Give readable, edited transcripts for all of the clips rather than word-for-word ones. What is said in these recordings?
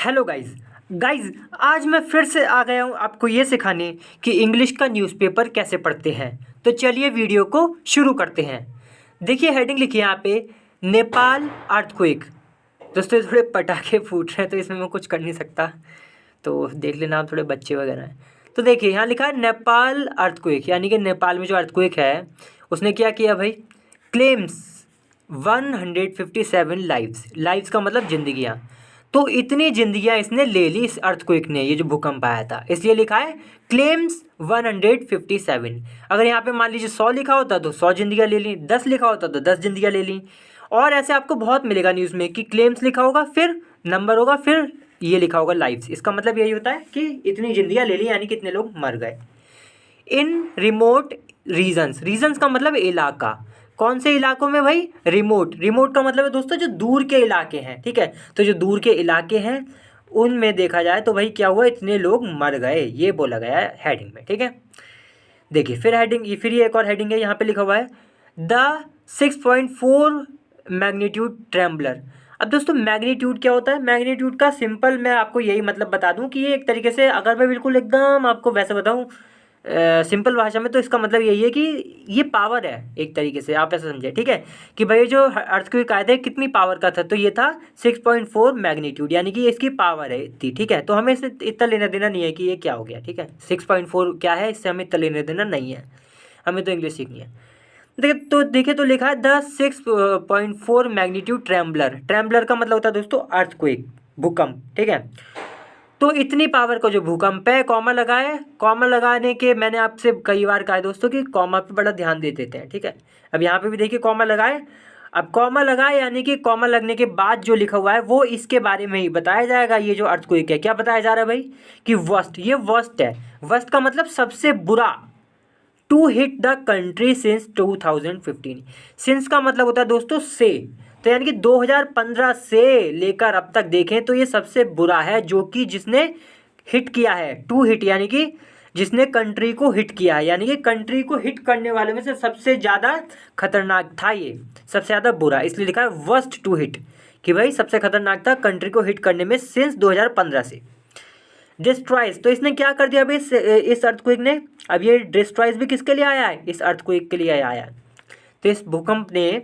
Hello guys. आज मैं फिर से आ गया हूँ आपको ये सिखाने कि इंग्लिश का न्यूज़पेपर कैसे पढ़ते हैं। तो चलिए वीडियो को शुरू करते हैं। देखिए हेडिंग लिखी है यहाँ पे, नेपाल अर्थक्वेक। दोस्तों ये थोड़े पटाखे फूट रहे हैं तो इसमें मैं कुछ कर नहीं सकता, तो देख लेना, आप थोड़े बच्चे वगैरह हैं। तो देखिए यहाँ लिखा है नेपाल अर्थक्वेक, यानी कि नेपाल में जो अर्थक्वेक है उसने क्या किया भाई, क्लेम्स 157 लाइव्स का मतलब जिंदगियाँ। तो इतनी जिंदगियां इसने ले ली इस अर्थक्वेक ने, ये जो भूकंप आया था, इसलिए लिखा है क्लेम्स 157। अगर यहाँ पे मान लीजिए 100 लिखा होता तो 100 जिंदगियां ले ली, 10 लिखा होता तो 10 जिंदगियां ले ली। और ऐसे आपको बहुत मिलेगा न्यूज़ में कि क्लेम्स लिखा होगा, फिर नंबर होगा, फिर ये लिखा होगा लाइव्स। इसका मतलब यही होता है कि इतनी जिंदगियां ले ली, यानी कि इतने लोग मर गए। इन रिमोट रीजन्स का मतलब इलाका। कौन से इलाकों में भाई? रिमोट का मतलब है दोस्तों जो दूर के इलाके हैं, ठीक है। तो जो दूर के इलाके हैं उनमें देखा जाए तो भाई क्या हुआ, इतने लोग मर गए, ये बोला गया है हेडिंग में, ठीक है। देखिए फिर ये एक और हेडिंग है, यहाँ पे लिखा हुआ है द 6.4 मैग्नीट्यूड ट्रेम्बलर। अब दोस्तों मैग्नीट्यूड क्या होता है? मैग्नीट्यूड का सिंपल मैं आपको यही मतलब बता दूं कि ये एक तरीके से, अगर मैं बिल्कुल एकदम आपको वैसे बताऊं सिंपल भाषा में, तो इसका मतलब यही है कि ये पावर है, एक तरीके से आप ऐसा समझे, ठीक है। कि भाई जो अर्थक्वेक आया था कितनी पावर का था, तो ये था 6.4 मैग्नीट्यूड, यानी कि इसकी पावर है इतनी, ठीक है। तो हमें इससे इतना लेना देना नहीं है कि ये क्या हो गया, ठीक है। 6.4 क्या है, इससे हमें इतना लेना देना नहीं है, हमें तो इंग्लिश सीखनी है। देखिए तो लिखा है द 6.4 मैग्नीट्यूड ट्रेम्बलर का मतलब होता है दोस्तों अर्थक्वेक, भूकंप, ठीक है। तो इतनी पावर का जो भूकंप है, कॉमा लगाए, कॉमा लगाने के मैंने आपसे कई बार कहा है दोस्तों कि कॉमा पे बड़ा ध्यान दे देते हैं, ठीक है। अब यहाँ पे भी देखिए कॉमा लगाए। अब कॉमा लगाए यानी कि कॉमा लगने के बाद जो लिखा हुआ है वो इसके बारे में ही बताया जाएगा। ये जो अर्थक्वेक है, क्या बताया जा रहा है भाई कि वर्स्ट, ये वर्स्ट है। वर्स्ट का मतलब सबसे बुरा, to hit the country since 2015। Since का मतलब होता है दोस्तों से, तो यानी कि 2015 से लेकर अब तक देखें तो ये सबसे बुरा है जो कि जिसने हिट किया है। टू हिट यानी कि जिसने कंट्री को हिट किया है, यानी कि कंट्री को हिट करने वाले में से सबसे ज़्यादा खतरनाक था ये, सबसे ज़्यादा बुरा, इसलिए लिखा है वर्स्ट टू हिट, कि भाई सबसे खतरनाक था कंट्री को हिट करने में सिंस 2015 से। डिस्ट्रॉयज, तो इसने क्या कर दिया भाई इस अर्थक्वेक ने। अब ये डिस्ट्रॉयज भी किसके लिए आया है? इस अर्थक्वेक के लिए आया है। तो इस भूकंप ने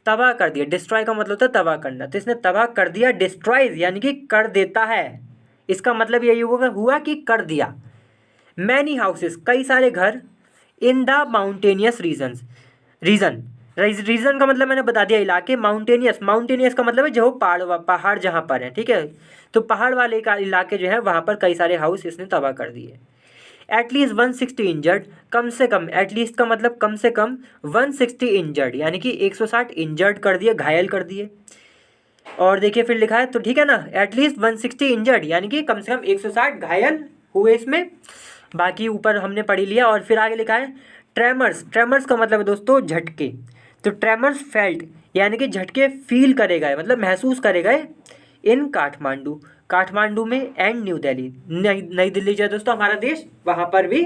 तबाह कर दिया। डिस्ट्रॉय का मतलब होता है तबाह करना, तो इसने तबाह कर दिया। डिस्ट्रॉयज यानी कि कर देता है, इसका मतलब यही हुआ कि कर दिया। मैनी हाउसेस, कई सारे घर। इन द माउंटेनियस रीजन का मतलब मैंने बता दिया इलाके। माउंटेनियस का मतलब है जो पहाड़ जहाँ पर है, ठीक है। तो पहाड़ वाले का इलाके जो है वहाँ पर कई सारे हाउस इसने तबाह कर दिए। एटलीस्ट 160 इंजर्ड, कम से कम, एटलीस्ट का मतलब कम से कम 160 इंजर्ड, यानी कि 160 इंजर्ड कर दिए, घायल कर दिए। और देखिए फिर लिखा है, तो ठीक है ना, एटलीस्ट 160 इंजर्ड यानी कि कम से कम 160 घायल हुए इसमें। बाकी ऊपर हमने पढ़ लिया। और फिर आगे लिखा है ट्रेमर्स का मतलब है दोस्तों झटके। तो ट्रेमर्स फेल्ट यानी कि झटके फील करे गए, मतलब महसूस करे गए इन काठमांडू में एंड न्यू दिल्ली, नई दिल्ली जो है दोस्तों हमारा देश, वहाँ पर भी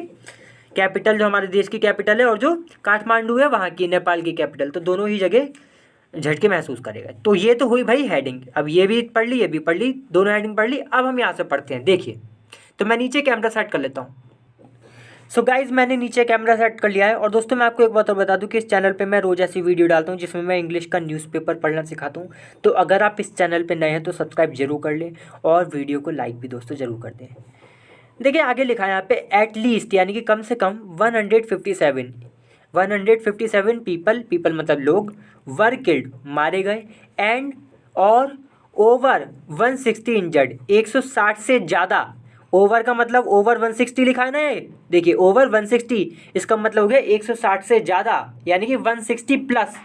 कैपिटल, जो हमारे देश की कैपिटल है, और जो काठमांडू है वहाँ की नेपाल की कैपिटल, तो दोनों ही जगह झटके महसूस करेगा। तो ये तो हुई भाई हेडिंग। अब ये भी पढ़ ली, ये भी पढ़ ली, दोनों हेडिंग पढ़ ली। अब हम यहाँ से पढ़ते हैं। देखिए तो मैं नीचे कैमरा सेट कर लेता हूँ। सो गाइज़ मैंने नीचे कैमरा सेट कर लिया है। और दोस्तों मैं आपको एक बात और बता दूं कि इस चैनल पे मैं रोज़ ऐसी वीडियो डालता हूँ जिसमें मैं इंग्लिश का न्यूज़पेपर पढ़ना सिखाता हूँ। तो अगर आप इस चैनल पे नए हैं तो सब्सक्राइब जरूर कर लें और वीडियो को लाइक भी दोस्तों ज़रूर कर दें। देखिए आगे लिखा है यहाँ पे एटलीस्ट यानी कि कम से कम 157 पीपल मतलब लोग, वर किल्ड मारे गए, एंड और ओवर 160 इंजर्ड 160 से ज़्यादा। ओवर का मतलब ओवर 160 लिखा है ना, ये देखिए ओवर 160, इसका मतलब हो गया 160 से ज़्यादा, यानी कि 160 प्लस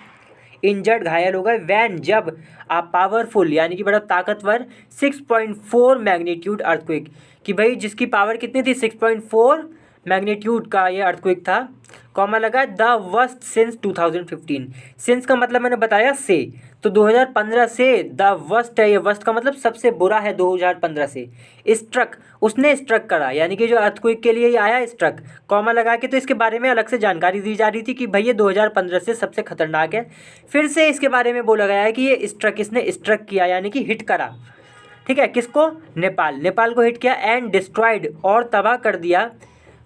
इंजर्ड घायल हो गए। वैन जब आप पावरफुल यानी कि बड़ा ताकतवर 6.4 मैग्नीट्यूड अर्थक्वेक, कि भाई जिसकी पावर कितनी थी, 6.4 मैग्नीट्यूड का ये अर्थक्वेक था, कॉमा लगा द वर्स्ट सिंस 2015। सिंस का मतलब मैंने बताया से, तो 2015 से द वर्स्ट है, ये वर्स्ट का मतलब सबसे बुरा है 2015 से। स्ट्रक, उसने स्ट्रक करा, यानी कि जो अर्थक्वेक के लिए ही आया स्ट्रक, कॉमा लगा के, तो इसके बारे में अलग से जानकारी दी जा रही थी कि भाई ये 2015 से सबसे खतरनाक है। फिर से इसके बारे में बोला गया है कि ये स्ट्रक, इसने स्ट्रक किया यानी कि हिट करा, ठीक है, किसको? नेपाल को हिट किया एंड डिस्ट्रॉयड और तबाह कर दिया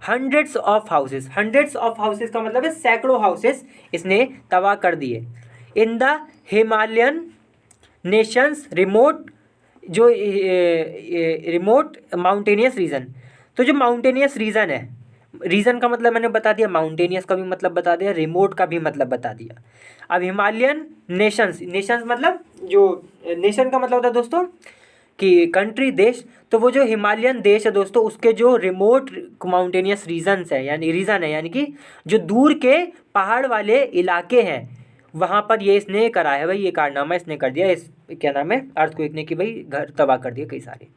हंड्रेड्स ऑफ हाउसेस का मतलब है सैकड़ों हाउसेस इसने तबाह कर दिए in the Himalayan Nations remote, जो रिमोट माउंटेनियस रीजन। तो जो माउंटेनियस रीजन है, रीजन का मतलब मैंने बता दिया, माउंटेनियस का भी मतलब बता दिया, रिमोट का भी मतलब बता दिया। अब हिमालयन नेशंस मतलब जो नेशन का मतलब होता है दोस्तों कि कंट्री, देश, तो वो जो हिमालयन देश है दोस्तों उसके जो रिमोट माउंटेनियस रीजन्स है यानी कि जो दूर के पहाड़ वाले इलाके हैं वहाँ पर ये इसने करा है भाई, ये कारनामा इसने कर दिया, इस क्या नाम है अर्थक्वेक ने, कि भाई घर तबाह कर दिए कई सारे।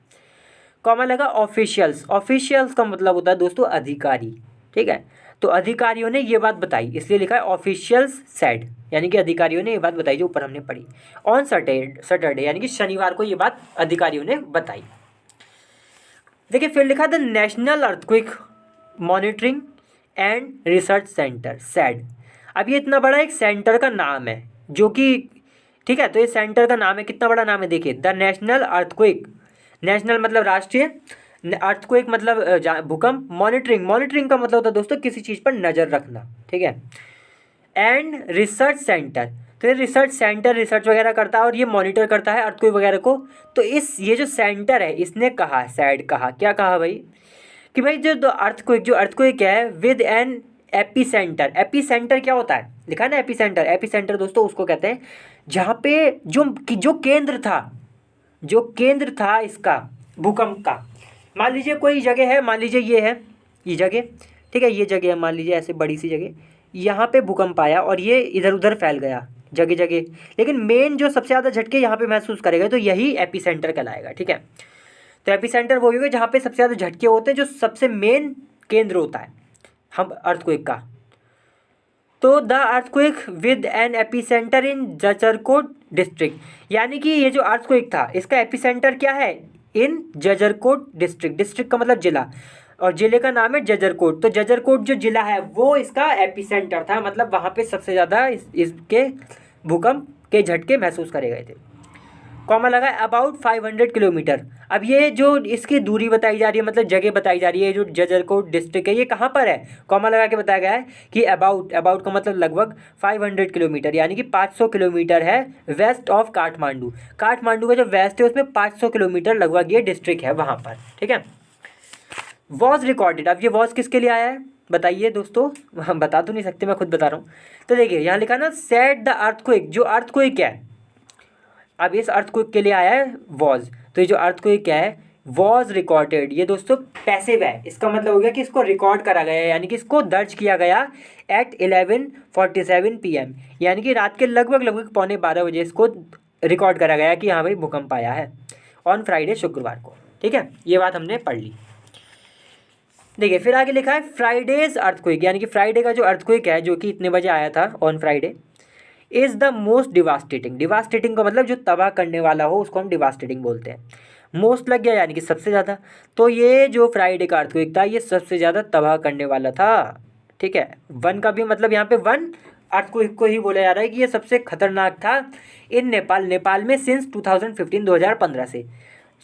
कॉमा लगा ऑफिशियल्स का मतलब होता है दोस्तों अधिकारी, ठीक है। तो अधिकारियों ने ये बात बताई, इसलिए लिखा है ऑफिशियल्स सेड, यानी कि अधिकारियों ने ये बात बताई जो ऊपर हमने पढ़ी। ऑन सैटरडे यानी कि शनिवार को ये बात अधिकारियों ने बताई। देखिए फिर लिखा the national earthquake monitoring and research centre sad. अब ये इतना बड़ा एक सेंटर का नाम है जो कि, ठीक है, तो ये सेंटर का नाम है, कितना बड़ा नाम है देखिए, द नेशनल अर्थक्वेक, नेशनल मतलब राष्ट्रीय, अर्थक्वेक मतलब भूकंप, मॉनिटरिंग का मतलब होता है दोस्तों किसी चीज़ पर नज़र रखना, ठीक है, एंड रिसर्च सेंटर, तो ये रिसर्च सेंटर रिसर्च वगैरह करता है और ये मॉनिटर करता है अर्थक्वेक वगैरह को। तो ये जो सेंटर है इसने कहा, सैड कहा, क्या कहा भाई, कि भाई जो अर्थक्वेक है विद एन एपी सेंटर क्या होता है, लिखा है ना एपी सेंटर दोस्तों उसको कहते हैं जहाँ पे जो केंद्र था इसका भूकंप का। मान लीजिए कोई जगह है, मान लीजिए ये जगह, ठीक है, ये जगह है, मान लीजिए ऐसे बड़ी सी जगह, यहाँ पे भूकंप आया और ये इधर उधर फैल गया जगह जगह, लेकिन मेन जो सबसे ज़्यादा झटके यहाँ पे महसूस करेगा तो यही एपी सेंटर कहलाएगा, ठीक है। तो एपी सेंटर वो होगा जहाँ पे सबसे ज़्यादा झटके होते हैं, जो सबसे मेन केंद्र होता है हम अर्थक्वेक का। तो the earthquake with an epicentre in Jajarkot district, यानी कि ये जो अर्थक्वेक था इसका एपीसेंटर क्या है, इन जजरकोट डिस्ट्रिक्ट का मतलब जिला, और जिले का नाम है जजरकोट। तो जजरकोट जो जिला है वो इसका एपीसेंटर था, मतलब वहाँ पे सबसे ज़्यादा इसके भूकंप के झटके महसूस करे गए थे। कॉमा लगा अबाउट 500 किलोमीटर। अब ये जो इसकी दूरी बताई जा रही है, मतलब जगह बताई जा रही है, जो जजरकोट डिस्ट्रिक्ट है ये कहाँ पर है, कॉमा लगा के बताया गया है कि अबाउट का मतलब लगभग 500 किलोमीटर, यानी कि 500 किलोमीटर है वेस्ट ऑफ काठमांडू का जो वेस्ट है उसमें 500 किलोमीटर लगभग ये डिस्ट्रिक्ट है वहाँ पर, ठीक है। वॉज रिकॉर्डेड, अब ये वॉज किसके लिए आया है बताइए दोस्तों, हम बता तो नहीं सकते, मैं खुद बता रहा हूँ। तो देखिए यहाँ लिखा ना सेड द अर्थक्वेक, जो अर्थक्वेक है अब इस अर्थक्वेक के लिए आया है वॉज, तो ये जो अर्थक्वेक है वॉज रिकॉर्डेड, ये दोस्तों पैसिव है, इसका मतलब हो गया कि इसको रिकॉर्ड करा गया है, यानी कि इसको दर्ज किया गया एट 11:47 PM, यानी कि रात के लगभग 11:45 इसको रिकॉर्ड करा गया कि हाँ भाई भूकंप आया है ऑन फ्राइडे, शुक्रवार को, ठीक है। ये बात हमने पढ़ ली। देखिए फिर आगे लिखा है फ्राइडेज अर्थक्वेक, यानी कि फ्राइडे का जो अर्थक्वेक है जो कि इतने बजे आया था on Friday, is the most devastating का मतलब जो तबाह करने वाला हो उसको हम डिवास्टेटिंग बोलते हैं। मोस्ट लग गया यानी कि सबसे ज़्यादा, तो ये जो फ्राइडे का अर्थक्वेक था ये सबसे ज़्यादा तबाह करने वाला था, ठीक है। वन का भी मतलब यहाँ पे वन अर्थक्वेक को ही बोला जा रहा है कि ये सबसे खतरनाक था इन नेपाल में सिंस 2015 से,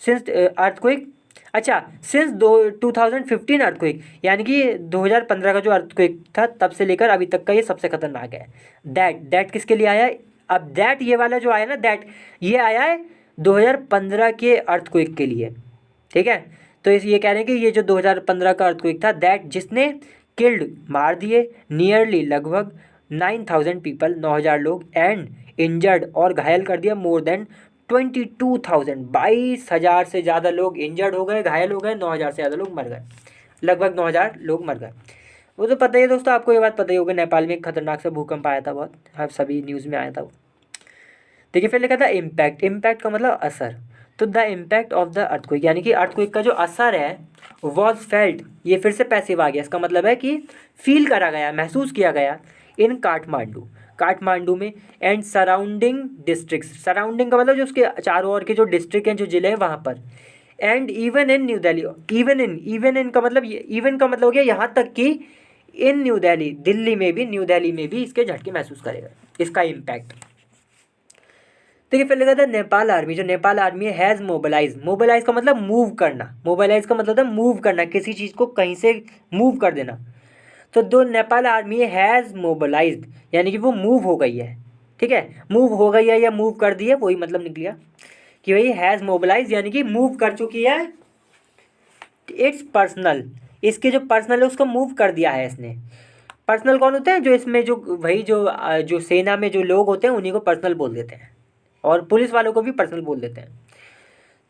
सिंस अर्थक्वेक, अच्छा सिंस 2015 अर्थक्वेक, यानी कि 2015 का जो अर्थक्वेक था तब से लेकर अभी तक का ये सबसे खतरनाक है। दैट किसके लिए आया है, अब दैट ये वाला जो आया ना दैट, ये आया है 2015 के अर्थक्वेक के लिए, ठीक है। तो ये कह रहे हैं कि ये जो 2015 का अर्थक्वेक था दैट जिसने किल्ड मार दिए नियरली लगभग 9,000 पीपल 9,000 लोग, एंड इंजर्ड और घायल कर दिया मोर देन 22,000 22,000 से ज़्यादा लोग इंजर्ड हो गए, घायल हो गए, 9,000 से ज़्यादा लोग मर गए, लगभग 9,000 लोग मर गए। वो तो पता ही है दोस्तों, आपको ये बात पता ही होगा, नेपाल में एक खतरनाक सा भूकंप आया था बहुत, आप सभी न्यूज़ में आया था वो। देखिए फिर लिखा था इम्पैक्ट का मतलब असर, तो the impact of the earthquake, यानी कि अर्थक्वेक का जो असर है वॉज फेल्ट, ये फिर से पैसिव आ गया, इसका मतलब है कि फील करा गया, महसूस किया गया इन काठमांडू में एंड सराउंडिंग डिस्ट्रिक्ट्स, सराउंडिंग का मतलब जो उसके चारों ओर के जो डिस्ट्रिक्ट हैं जो ज़िले हैं वहाँ पर, and even in new Delhi, even का मतलब हो गया यहाँ तक कि इन न्यू दिल्ली, न्यू दिल्ली में भी इसके झटके महसूस करेगा, इसका इम्पैक्ट। देखिए फिर लिखा था नेपाल आर्मी, जो नेपाल आर्मी है हैज़ मोबिलाइज। मोबिलाइज का मतलब मूव करना, मोबिलाइज का मतलब था मूव करना, किसी चीज़ को कहीं से मूव कर देना। तो दो नेपाल आर्मी हैज़ मोबिलाइज्ड यानी कि वो मूव हो गई है, ठीक है, मूव हो गई है या मूव कर दी है, वही मतलब निकलिया कि भाई हैज़ मोबिलाइज यानी कि मूव कर चुकी है। इट्स पर्सनल, इसके जो पर्सनल है उसको मूव कर दिया है इसने। पर्सनल कौन होते हैं, जो इसमें जो वही जो सेना में जो लोग होते हैं उन्हीं को पर्सनल बोल देते हैं, और पुलिस वालों को भी पर्सनल बोल देते हैं।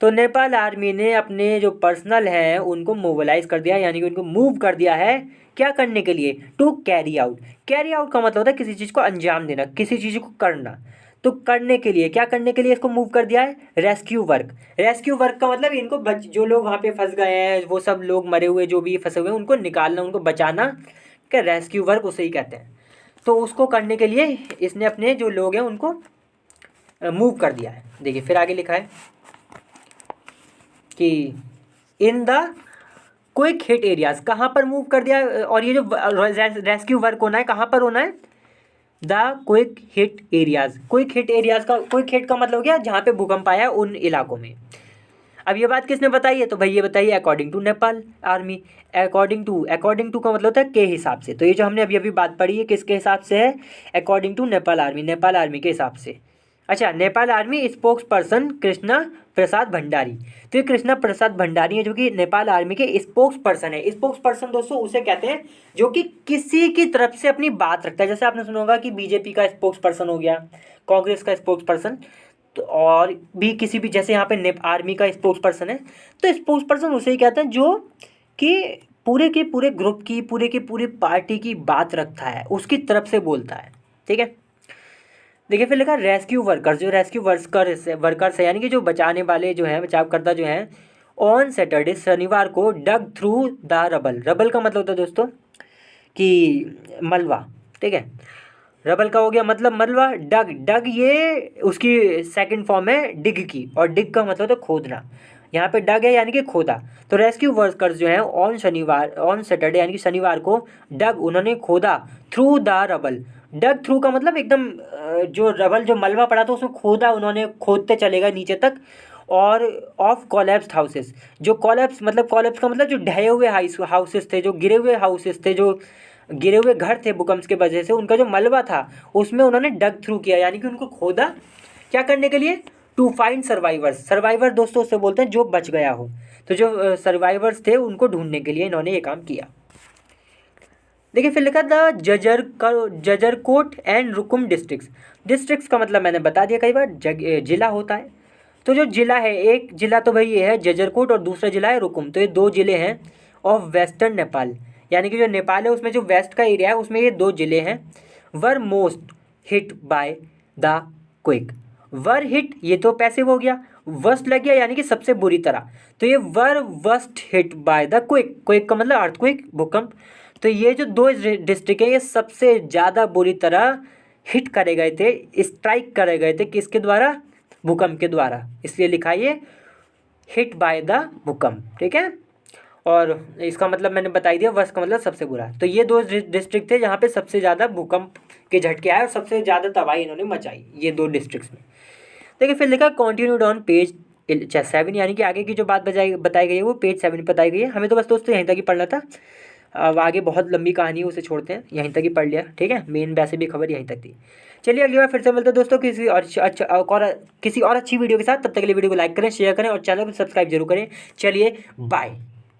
तो नेपाल आर्मी ने अपने जो पर्सनल हैं उनको मोबिलाइज कर दिया, यानी कि उनको मूव कर दिया है, क्या करने के लिए, to carry out. Carry out का मतलब होता है किसी चीज़ को अंजाम देना, किसी चीज़ को करना। तो करने के लिए, क्या करने के लिए इसको मूव कर दिया है, रेस्क्यू वर्क। रेस्क्यू वर्क का मतलब इनको जो लोग वहाँ पे फंस गए हैं, वो सब लोग मरे हुए जो भी फंसे हुए हैं उनको निकालना, उनको बचाना, क्या रेस्क्यू वर्क उसे ही कहते हैं। तो उसको करने के लिए इसने अपने जो लोग हैं उनको मूव कर दिया है। देखिए फिर आगे लिखा है कि in the quick hit areas, कहाँ पर मूव कर दिया, और ये जो रेस्क्यू वर्क होना है कहाँ पर होना है, the quick hit areas. Quick hit areas का, क्विक हिट का मतलब क्या, जहाँ पे भूकंप आया उन इलाकों में। अब ये बात किसने बताई है, तो भाई ये बताइए according to Nepal army. According to का मतलब होता है के हिसाब से। तो ये जो हमने अभी अभी बात पढ़ी है किसके हिसाब से है, according to Nepal army, Nepal army के हिसाब से। अच्छा, Nepal army spokesperson Krishna Prasad Bhandari. तो ये कृष्णा प्रसाद भंडारी है जो कि नेपाल आर्मी के स्पोक्स पर्सन है। स्पोक्स पर्सन दोस्तों उसे कहते हैं जो कि किसी की तरफ से अपनी बात रखता है। जैसे आपने सुना होगा कि बीजेपी का स्पोक्स पर्सन हो गया, कांग्रेस का स्पोक्स पर्सन, तो और भी किसी भी, जैसे यहाँ पे आर्मी का स्पोक्स पर्सन है, तो स्पोक्स पर्सन उसे ही कहते हैं जो कि पूरे के पूरे ग्रुप की, पूरे के पूरे पार्टी की बात रखता है, उसकी तरफ से बोलता है, ठीक है। देखिए फिर लिखा रेस्क्यू वर्कर्स, जो रेस्क्यू वर्कर्स है यानी कि जो बचाने वाले जो हैं, बचावकर्ता जो हैं, ऑन सैटरडे शनिवार को डग थ्रू द रबल। रबल का मतलब होता है दोस्तों कि मलबा, ठीक है, रबल का हो गया मतलब मलबा। डग, डग ये उसकी सेकंड फॉर्म है डिग की, और डिग का मतलब होता है खोदना। यहाँ पे डग है यानी कि खोदा। तो रेस्क्यू वर्कर्स जो हैं ऑन सैटरडे यानी कि शनिवार को डग, उन्होंने खोदा, through the rubble. Dug through का मतलब एकदम जो रबल, जो मलबा पड़ा था उसमें खोदा उन्होंने, खोदते चले गए नीचे तक। और ऑफ कोलैप्स्ड हाउसेस, जो कोलैप्स का मतलब जो ढहे हुए हाउसेस थे, जो गिरे हुए हाउसेस थे, जो गिरे हुए घर थे भूकंप की वजह से, उनका जो मलबा था उसमें उन्होंने डग थ्रू किया, यानी कि उनको खोदा, क्या करने के लिए, टू फाइंड सर्वाइवर्स। सर्वाइवर दोस्तों उससे बोलते हैं जो बच गया हो। तो जो सर्वाइवर्स थे उनको ढूंढने के लिए इन्होंने ये काम किया। देखिए फिर लिखा था Jajarkot and Rukum districts. Districts का मतलब मैंने बता दिया कई बार, जिला होता है। तो जो जिला है, एक जिला तो भाई ये है जजरकोट और दूसरा जिला है रुकुम। तो ये दो जिले हैं ऑफ वेस्टर्न नेपाल, यानी कि जो नेपाल है उसमें जो वेस्ट का एरिया है उसमें ये दो जिले हैं। वर most hit by the quick. Were hit ये तो पैसिव हो गया, वर्स्ट लग गया यानी कि सबसे बुरी तरह। तो ये वर worst hit by the quake, quake का मतलब अर्थक्विक, भूकंप। तो ये जो दो डिस्ट्रिक्ट है ये सबसे ज़्यादा बुरी तरह हिट करे गए थे, स्ट्राइक करे गए थे, किसके द्वारा, भूकंप के द्वारा। इसलिए लिखा ये हिट बाय द भूकंप, ठीक है। और इसका मतलब मैंने बता ही दिया, वर्स्ट का मतलब सबसे बुरा। तो ये दो डिस्ट्रिक्ट थे जहाँ पे सबसे ज़्यादा भूकंप के झटके आए और सबसे ज़्यादा तबाही इन्होंने मचाई, ये दो डिस्ट्रिक्ट्स में। देखिए फिर लिखा कंटिन्यूड ऑन पेज 7, यानी कि आगे की जो बात बताई गई है वो पेज 7 पर बताई गई है। हमें तो बस दोस्तों यहीं तक ही पढ़ना था, अब आगे बहुत लंबी कहानी है उसे छोड़ते हैं, यहीं तक ही पढ़ लिया, ठीक है। मेन वैसे भी खबर यहीं तक थी। चलिए अगली बार फिर से मिलते हैं दोस्तों किसी और अच्छी वीडियो के साथ। तब तक के लिए वीडियो को लाइक करें, शेयर करें और चैनल को सब्सक्राइब जरूर करें। चलिए बाय।